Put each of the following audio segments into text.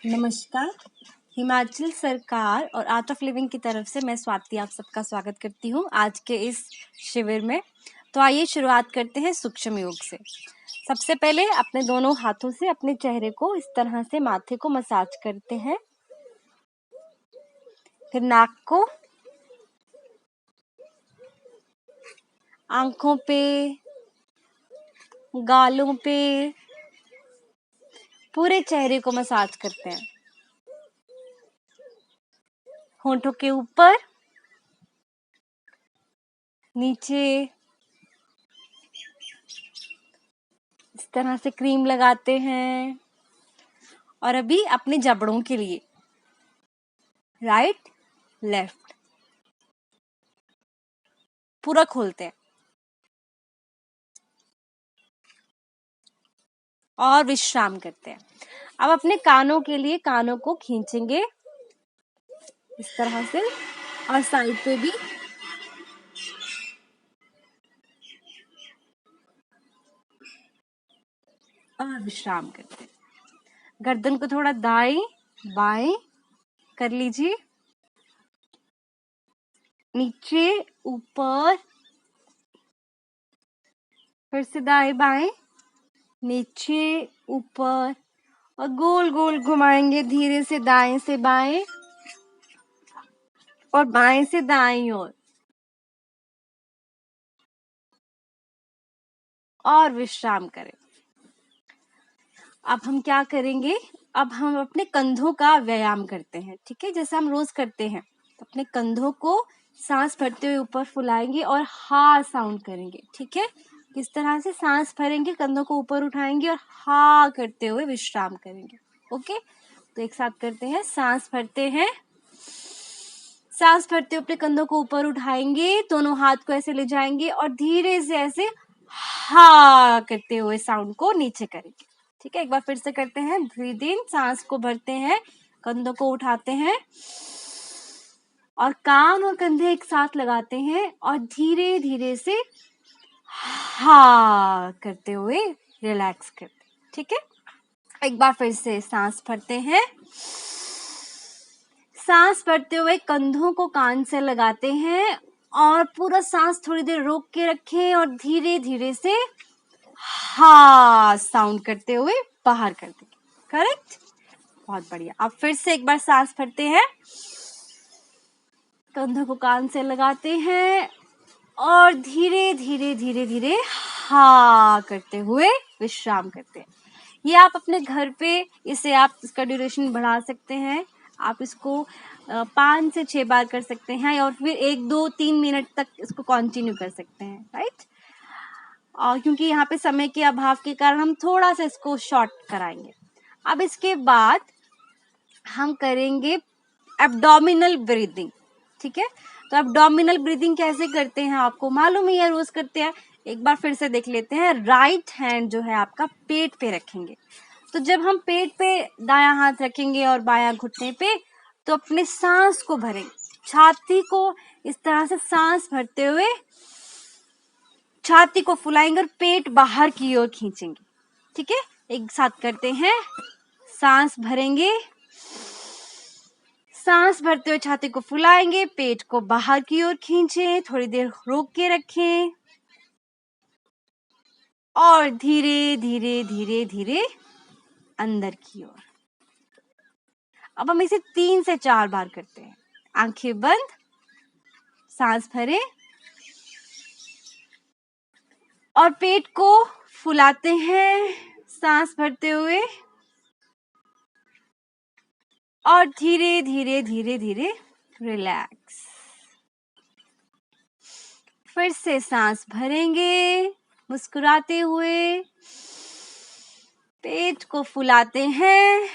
नमस्कार। हिमाचल सरकार और आर्ट ऑफ लिविंग की तरफ से मैं स्वाति आप सबका स्वागत करती हूँ आज के इस शिविर में। तो आइए शुरुआत करते हैं सूक्ष्म योग से। सबसे पहले अपने दोनों हाथों से अपने चेहरे को इस तरह से माथे को मसाज करते हैं, फिर नाक को, आंखों पे, गालों पे, पूरे चेहरे को मसाज करते हैं। होंठों के ऊपर, नीचे, इस तरह से क्रीम लगाते हैं। और अभी अपने जबड़ों के लिए राइट लेफ्ट पूरा खोलते हैं और विश्राम करते हैं। अब अपने कानों के लिए कानों को खींचेंगे इस तरह से और साइड पे भी और विश्राम करते हैं। गर्दन को थोड़ा दाएं बाएं कर लीजिए, नीचे ऊपर, फिर से दाएं बाएं, नीचे ऊपर और गोल गोल घुमाएंगे धीरे से दाएं से बाएं और बाएं से दाएं और विश्राम करें। अब हम क्या करेंगे, अब हम अपने कंधों का व्यायाम करते हैं। ठीक है, जैसे हम रोज करते हैं। तो अपने कंधों को सांस भरते हुए ऊपर फुलाएंगे और हा साउंड करेंगे। ठीक है, किस तरह से सांस भरेंगे, कंधों को ऊपर उठाएंगे और हा करते हुए विश्राम करेंगे। ओके, तो एक साथ करते हैं। सांस भरते हैं, सांस भरते हुए अपने कंधों को ऊपर उठाएंगे, दोनों हाथ को ऐसे ले जाएंगे और धीरे से ऐसे हा करते हुए साउंड को नीचे करेंगे। ठीक है, एक बार फिर से करते हैं। ब्रीद इन, सांस को भरते हैं, कंधों को उठाते हैं और कान और कंधे एक साथ लगाते हैं और धीरे धीरे से हा करते हुए रिलैक्स करते हैं। ठीक है, एक बार फिर से सांस भरते हैं, सांस भरते हुए कंधों को कान से लगाते हैं और पूरा सांस थोड़ी देर रोक के रखें और धीरे धीरे से हा साउंड करते हुए बाहर कर देंगे। करेक्ट, बहुत बढ़िया। अब फिर से एक बार सांस भरते हैं, कंधों को कान से लगाते हैं और धीरे धीरे धीरे धीरे हा करते हुए विश्राम करते हैं। ये आप अपने घर पे इसे आप इसका ड्यूरेशन बढ़ा सकते हैं। आप इसको 5 से 6 बार कर सकते हैं और फिर 1 2 3 मिनट तक इसको कंटिन्यू कर सकते हैं। राइट, और क्योंकि यहाँ पे समय के अभाव के कारण हम थोड़ा सा इसको शॉर्ट कराएंगे। अब इसके बाद हम करेंगे एब्डोमिनल ब्रीदिंग। ठीक है, तो एब्डोमिनल ब्रीदिंग कैसे करते हैं आपको मालूम ही है, रोज करते हैं। एक बार फिर से देख लेते हैं। राइट हैंड जो है आपका पेट पे रखेंगे। तो जब हम पेट पे दायां हाथ रखेंगे और बायां घुटने पे, तो अपने सांस को भरेंगे, छाती को इस तरह से सांस भरते हुए छाती को फुलाएंगे और पेट बाहर की ओर खींचेंगे। ठीक है, एक साथ करते हैं। सांस भरेंगे, सांस भरते हुए छाती को फुलाएंगे, पेट को बाहर की ओर खींचें, थोड़ी देर रोक के रखें और धीरे धीरे धीरे धीरे अंदर की ओर। अब हम इसे 3 से 4 बार करते हैं। आंखें बंद, सांस भरें और पेट को फुलाते हैं सांस भरते हुए और धीरे धीरे धीरे धीरे रिलैक्स। फिर से सांस भरेंगे मुस्कुराते हुए, पेट को फुलाते हैं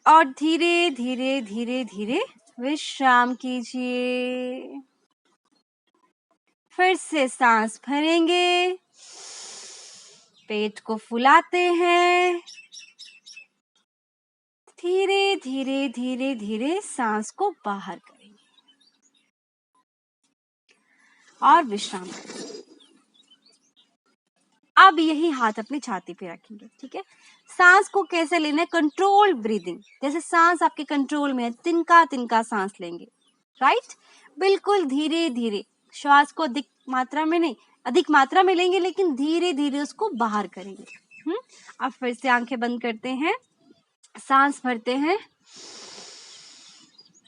और धीरे धीरे धीरे धीरे विश्राम कीजिए। फिर से सांस भरेंगे, पेट को फुलाते हैं, धीरे धीरे धीरे धीरे सांस को बाहर करेंगे और विश्राम करेंगे। अब यही हाथ अपनी छाती पे रखेंगे, ठीक है। सांस को कैसे लेना है, कंट्रोल ब्रीदिंग, जैसे सांस आपके कंट्रोल में है, तिनका तिनका सांस लेंगे, राइट। बिल्कुल धीरे धीरे श्वास को अधिक मात्रा में नहीं, अधिक मात्रा में लेंगे, लेकिन धीरे धीरे उसको बाहर करेंगे। अब फिर से आंखें बंद करते हैं, सांस भरते हैं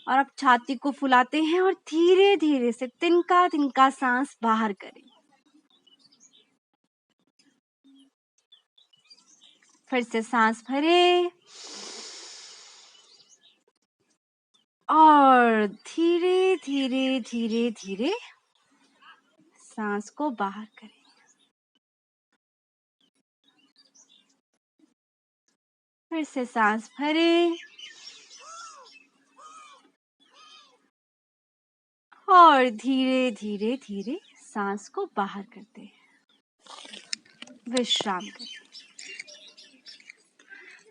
और अब छाती को फुलाते हैं और धीरे धीरे से तिनका तिनका सांस बाहर करें। फिर से सांस भरें और धीरे धीरे धीरे धीरे सांस को बाहर करें। फिर से सांस भरें और धीरे धीरे धीरे सांस को बाहर करते हैं, विश्राम करें।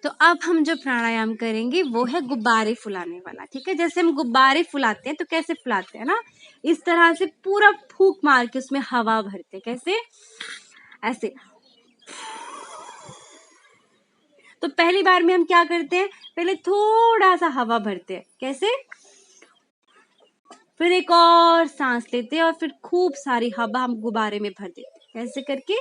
तो अब हम जो प्राणायाम करेंगे वो है गुब्बारे फुलाने वाला, ठीक है। जैसे हम गुब्बारे फुलाते हैं तो कैसे फुलाते हैं ना, इस तरह से पूरा फूंक मार के उसमें हवा भरते हैं, कैसे, ऐसे। तो पहली बार में हम क्या करते हैं, पहले थोड़ा सा हवा भरते हैं, कैसे, फिर एक और सांस लेते हैं और फिर खूब सारी हवा हम गुब्बारे में भर देते हैं, कैसे करके।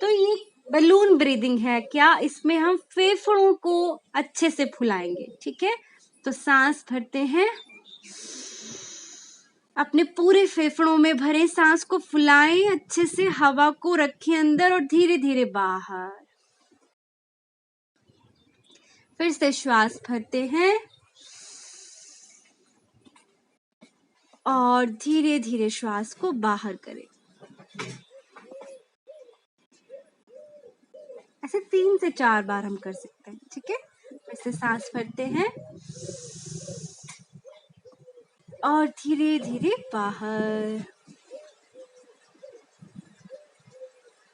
तो ये बलून ब्रीदिंग है क्या, इसमें हम फेफड़ों को अच्छे से फुलाएंगे, ठीक है। तो सांस भरते हैं, अपने पूरे फेफड़ों में भरें, सांस को फुलाएं अच्छे से, हवा को रखें अंदर और धीरे धीरे बाहर। फिर से श्वास भरते हैं और धीरे धीरे श्वास को बाहर करें। ऐसे 3 से 4 बार हम कर सकते हैं, ठीक है। फिर से सांस भरते हैं और धीरे धीरे बाहर,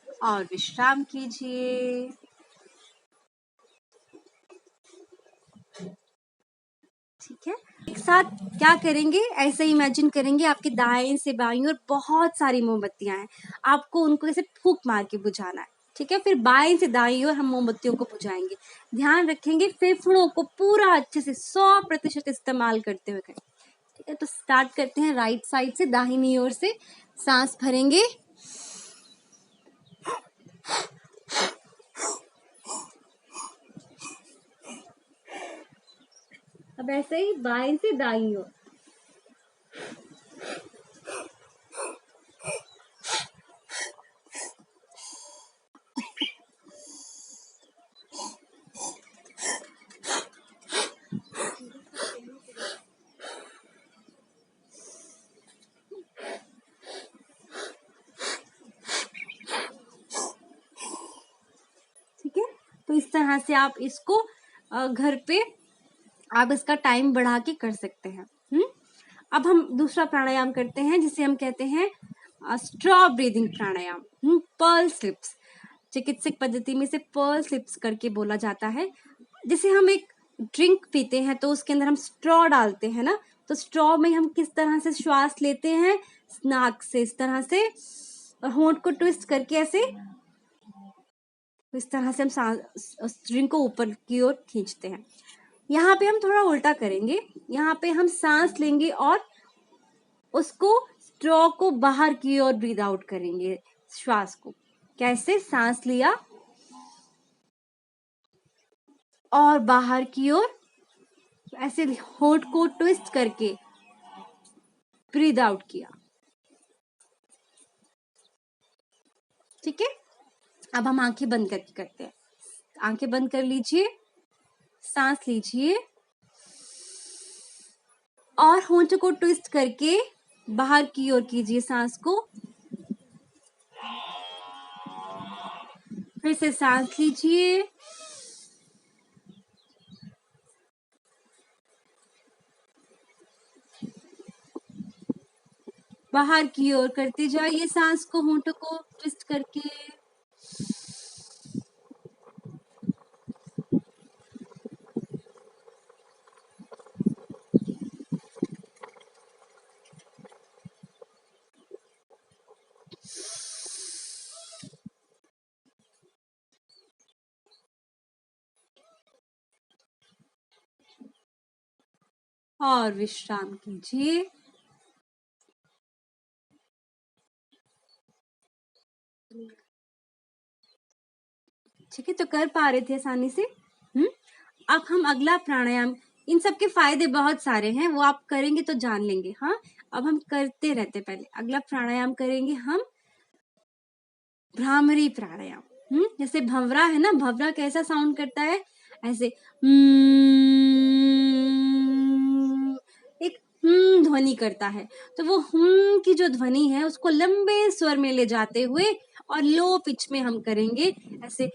और विश्राम कीजिए। ठीक है, एक साथ क्या करेंगे, ऐसे इमेजिन करेंगे आपके दाएं से बाईं और बहुत सारी मोमबत्तियां हैं, आपको उनको ऐसे फूंक मार के बुझाना है, ठीक है। फिर बाएं से दाईं ओर हम मोमबत्तियों को बुझाएंगे। ध्यान रखेंगे फेफड़ों को पूरा अच्छे से 100% इस्तेमाल करते हुए करें, ठीक है। तो स्टार्ट करते हैं राइट साइड से, दाहिनी ओर से सांस भरेंगे, अब ऐसे ही बाएं से दाईं ओर। ठीक है, तो इस तरह से आप इसको घर पे आप इसका टाइम बढ़ा के कर सकते हैं। अब हम दूसरा प्राणायाम करते हैं जिसे हम कहते हैं स्ट्रॉ ब्रीदिंग प्राणायाम, पर्ल स्लिप्स। चिकित्सक पद्धति में इसे पर्ल स्लिप्स करके बोला जाता है। जैसे हम एक ड्रिंक पीते हैं तो उसके अंदर हम स्ट्रॉ डालते हैं ना, तो स्ट्रॉ में हम किस तरह से श्वास लेते हैं, नाक से इस तरह से, और होंठ को ट्विस्ट करके ऐसे, इस तरह से हम ड्रिंक को ऊपर की ओर खींचते हैं। यहाँ पे हम थोड़ा उल्टा करेंगे, यहाँ पे हम सांस लेंगे और उसको स्ट्रॉ को बाहर की ओर ब्रीद आउट करेंगे श्वास को। कैसे, सांस लिया और बाहर की ओर ऐसे होंठ को ट्विस्ट करके ब्रीद आउट किया, ठीक है। अब हम आंखें बंद करके करते हैं। आंखें बंद कर लीजिए, सांस लीजिए और होंठ को ट्विस्ट करके बाहर की ओर कीजिए सांस को। फिर से सांस लीजिए बाहर की ओर करते जाइए सांस को, होंठों को ट्विस्ट करके। और विश्राम कीजिए। ठीक है, तो कर पा रहे थे आसानी से। अब हम अगला प्राणायाम, इन सब के फायदे बहुत सारे हैं, वो आप करेंगे तो जान लेंगे। हाँ, अब हम करते रहते। पहले अगला प्राणायाम करेंगे हम भ्रामरी प्राणायाम। जैसे भंवरा है ना, भंवरा कैसा साउंड करता है, ऐसे एक ध्वनि करता है। तो वो की जो ध्वनि है उसको लंबे स्वर में ले जाते हुए और लो पिच में हम करेंगे ऐसे।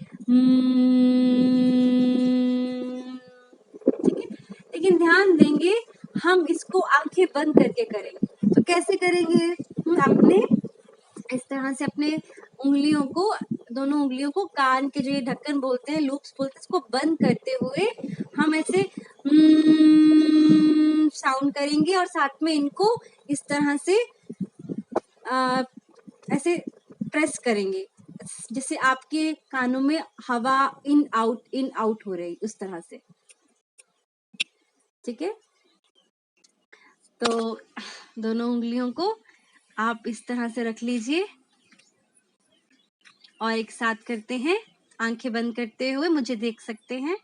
ठीक है, लेकिन ध्यान देंगे हम इसको आंखें बंद करके करेंगे। तो कैसे करेंगे, अपने इस तरह से अपने उंगलियों को, दोनों उंगलियों को कान के जो ये ढक्कन बोलते हैं, लूप्स बोलते हैं, इसको बंद करते हुए हम ऐसे साउंड करेंगे और साथ में इनको इस तरह से ऐसे प्रेस करेंगे, जैसे आपके कानों में हवा इन आउट हो रही, उस तरह से। ठीक है, तो दोनों उंगलियों को आप इस तरह से रख लीजिए और एक साथ करते हैं, आंखें बंद करते हुए मुझे देख सकते हैं।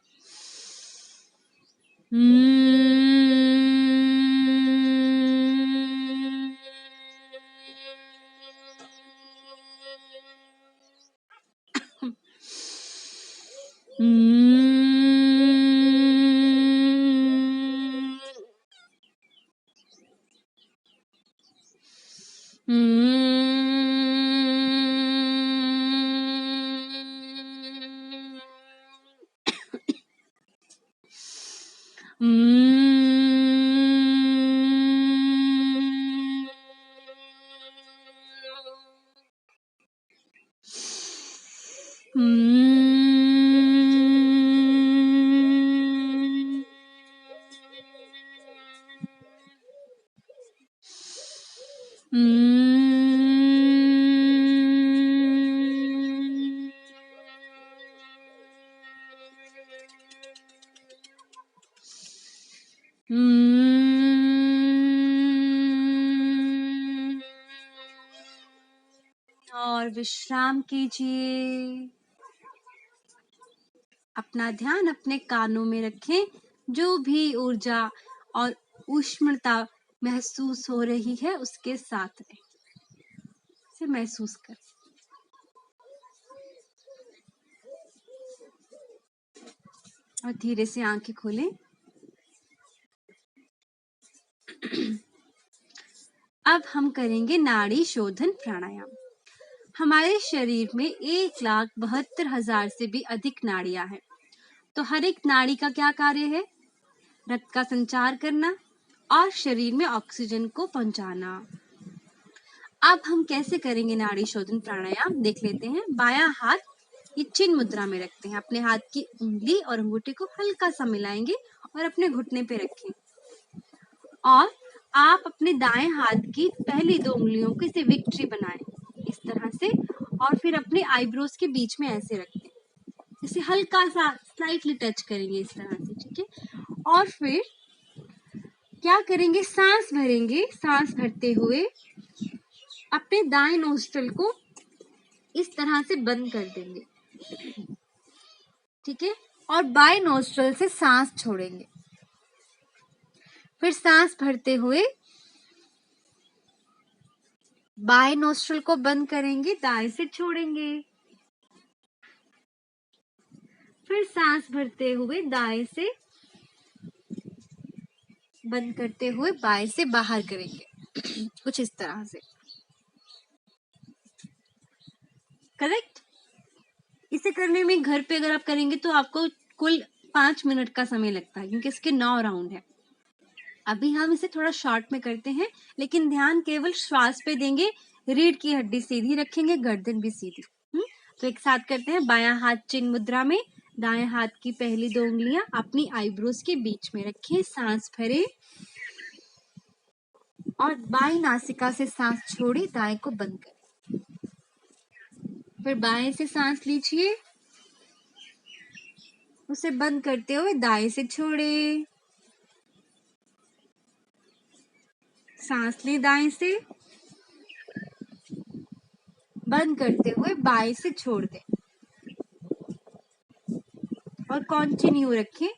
और विश्राम कीजिए। अपना ध्यान अपने कानों में रखें। जो भी ऊर्जा और उष्णता महसूस हो रही है उसके साथ रहें, इसे महसूस करें। और धीरे से आंखें खोलें। अब हम करेंगे नाड़ी शोधन प्राणायाम। हमारे शरीर में 1,72,000 से भी अधिक नाड़ियां हैं। तो हर एक नाड़ी का क्या कार्य है? रक्त का संचार करना और शरीर में ऑक्सीजन को पहुंचाना। अब हम कैसे करेंगे नाड़ी शोधन प्राणायाम, देख लेते हैं। बायां हाथ ये चिन्ह मुद्रा में रखते हैं। अपने हाथ की उंगली और अंगूठे को हल्का सा मिलाएंगे और अपने घुटने पे रखें। और आप अपने दाएं हाथ की पहली 2 उंगलियों को इसे विक्ट्री बनाएं, इस तरह से, और फिर अपने आईब्रोज के बीच में ऐसे रखें, इसे हल्का सा स्लाइटली टच करेंगे इस तरह से। ठीक है, और फिर क्या करेंगे, सांस भरेंगे। सांस भरते हुए अपने दाएं नोस्ट्रल को इस तरह से बंद कर देंगे। ठीक है, और बाएं नोस्ट्रल से सांस छोड़ेंगे। फिर सांस भरते हुए बाएं नोस्ट्रल को बंद करेंगे, दाएं से छोड़ेंगे। फिर सांस भरते हुए दाएं से बंद करते हुए बाएं से बाहर करेंगे, कुछ इस तरह से। करेक्ट। इसे करने में घर पे अगर आप करेंगे तो आपको कुल 5 मिनट का समय लगता है, क्योंकि इसके 9 राउंड है। अभी हम इसे थोड़ा शॉर्ट में करते हैं, लेकिन ध्यान केवल श्वास पे देंगे। रीढ़ की हड्डी सीधी रखेंगे, गर्दन भी सीधी। तो एक साथ करते हैं। बायां हाथ चिन्ह मुद्रा में, दाएं हाथ की पहली 2 उंगलियां अपनी आईब्रोज के बीच में रखें। सांस भरे और बाएं नासिका से सांस छोड़े, दाएं को बंद करें। फिर बाएं से सांस लीजिए, उसे बंद करते हुए दाएं से छोड़े। सांस ले दाएं से, बंद करते हुए बाएं से छोड़ दें और कंटिन्यू रखें।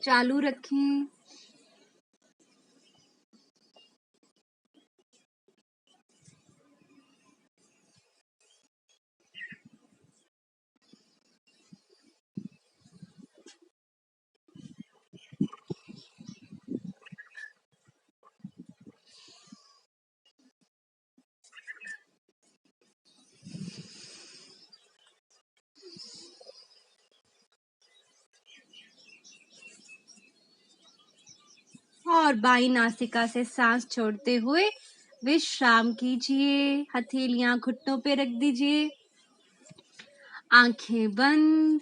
चालू रखें। और बाईं नासिका से सांस छोड़ते हुए विश्राम कीजिए। हथेलियां घुटनों पे रख दीजिए, आंखें बंद।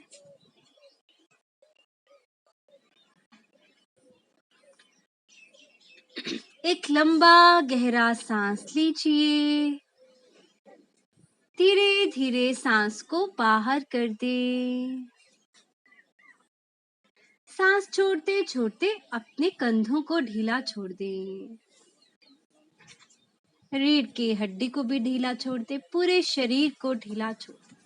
एक लंबा गहरा सांस लीजिए। धीरे धीरे सांस को बाहर कर दें। सांस छोड़ते छोड़ते अपने कंधों को ढीला छोड़ दें। रीढ़ की हड्डी को भी ढीला छोड़ दें, पूरे शरीर को ढीला छोड़ दें।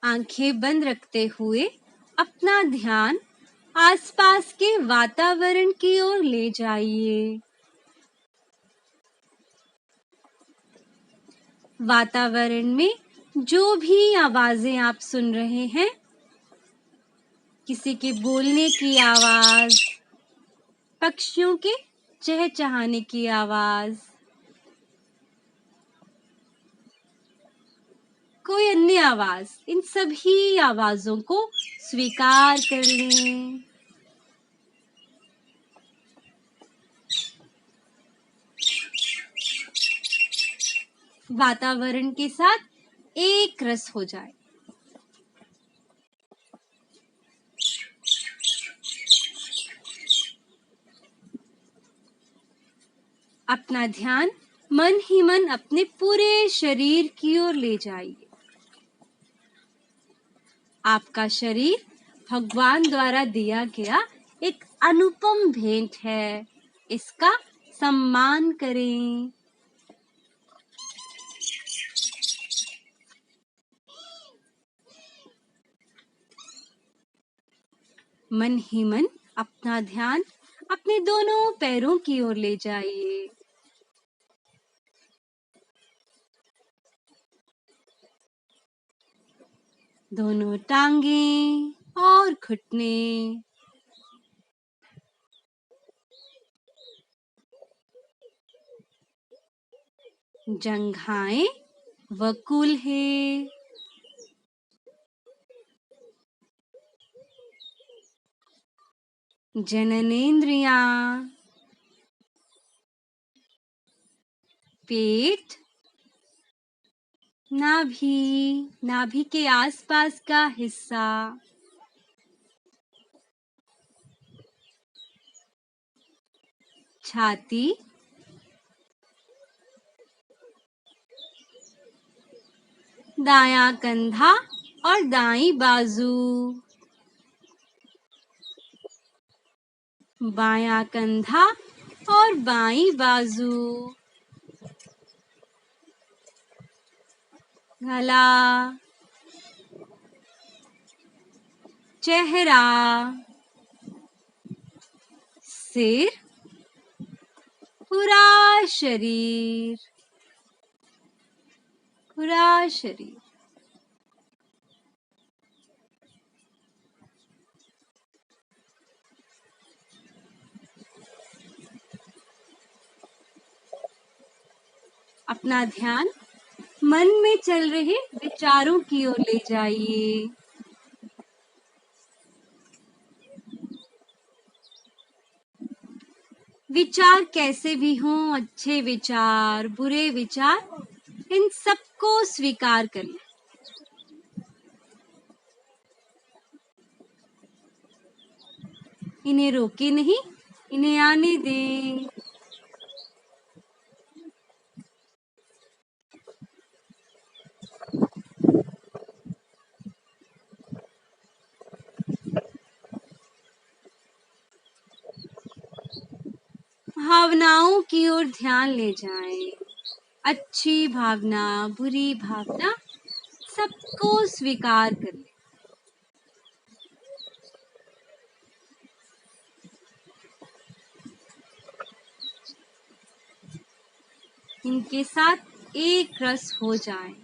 आंखें बंद रखते हुए अपना ध्यान आसपास के वातावरण की ओर ले जाइए। वातावरण में जो भी आवाजें आप सुन रहे हैं, किसी के बोलने की आवाज, पक्षियों के चहचहाने की आवाज, कोई अन्य आवाज, इन सभी आवाजों को स्वीकार कर लें। वातावरण के साथ एक रस हो जाए। अपना ध्यान मन ही मन अपने पूरे शरीर की ओर ले जाइए। आपका शरीर भगवान द्वारा दिया गया एक अनुपम भेंट है। इसका सम्मान करें। मन ही मन अपना ध्यान अपने दोनों पैरों की ओर ले जाइए। दोनों टांगें और घुटने, जंघाएं व कूल्हे, जननेंद्रियां, पेट, नाभि, नाभि के आसपास का हिस्सा, छाती, दायां कंधा और दाईं बाजू, बायां कंधा और बाईं बाजू, गला, चेहरा, सिर, पूरा शरीर, पूरा शरीर। अपना ध्यान मन में चल रहे विचारों की ओर ले जाइए। विचार कैसे भी हों, अच्छे विचार, बुरे विचार, इन सबको स्वीकार कर लें। इन्हें रोके नहीं, इन्हें आने दें। भावनाओं की ओर ध्यान ले जाएं। अच्छी भावना, बुरी भावना, सबको स्वीकार कर लें। इनके साथ एक रस हो जाएं।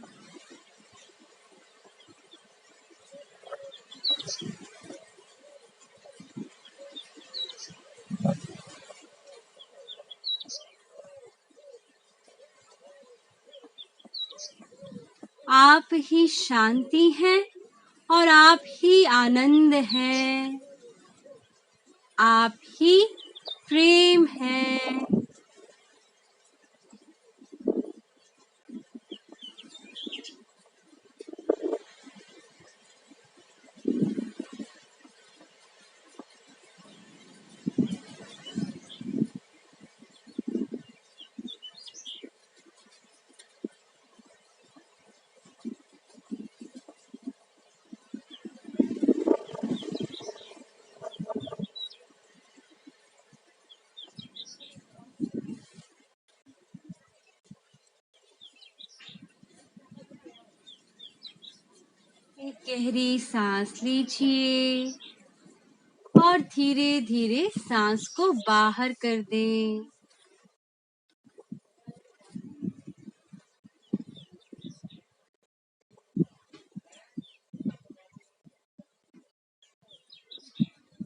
आप ही शांति हैं और आप ही आनंद हैं। आप ही प्रेम हैं। एक गहरी सांस लीजिए और धीरे धीरे सांस को बाहर कर दें।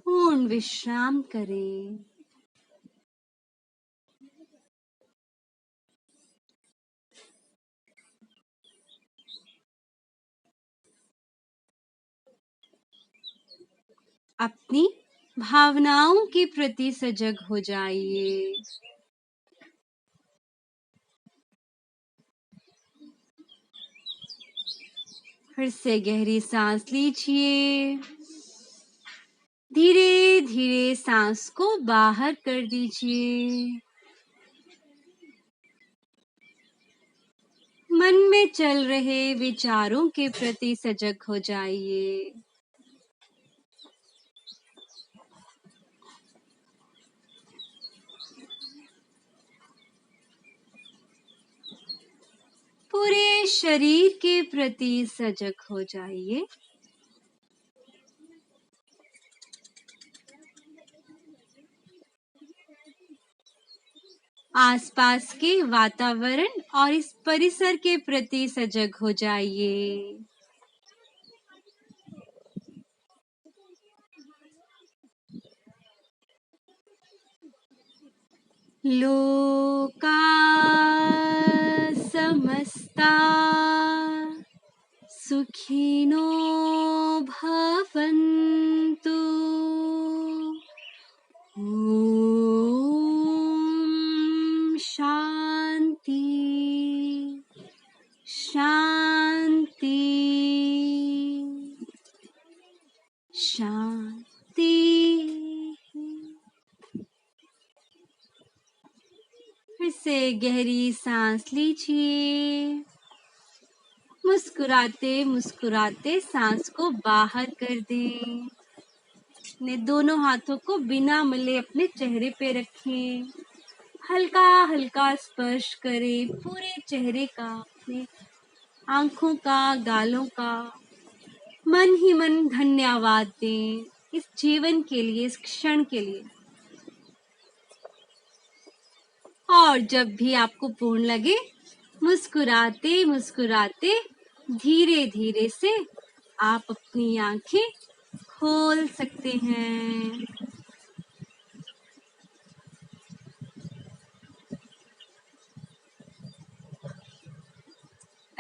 पूर्ण विश्राम करें। अपनी भावनाओं के प्रति सजग हो जाइए। फिर से गहरी सांस लीजिए। धीरे धीरे सांस को बाहर कर दीजिए। मन में चल रहे विचारों के प्रति सजग हो जाइए। पूरे शरीर के प्रति सजग हो जाइए। आसपास के वातावरण और इस परिसर के प्रति सजग हो जाइए। लोका समस्ता सुखिनो भवन्तु। ओम शांति शांति शांति। फिर से गहरी सांस लीजिए। मुस्कुराते मुस्कुराते सांस को बाहर कर दें। अपने दोनों हाथों को बिना मले अपने चेहरे पे रखें। हल्का हल्का स्पर्श करें पूरे चेहरे का, अपने आंखों का, गालों का। मन ही मन धन्यवाद दें इस जीवन के लिए, इस क्षण के लिए। और जब भी आपको पूर्ण लगे, मुस्कुराते मुस्कुराते धीरे धीरे से आप अपनी आंखें खोल सकते हैं।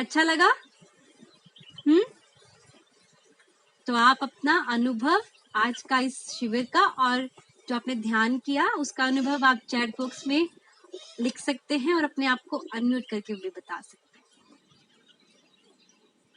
अच्छा लगा? तो आप अपना अनुभव आज का इस शिविर का और जो आपने ध्यान किया उसका अनुभव आप चैट बॉक्स में लिख सकते हैं और अपने आप को अनम्यूट करके भी बता सकते हैं।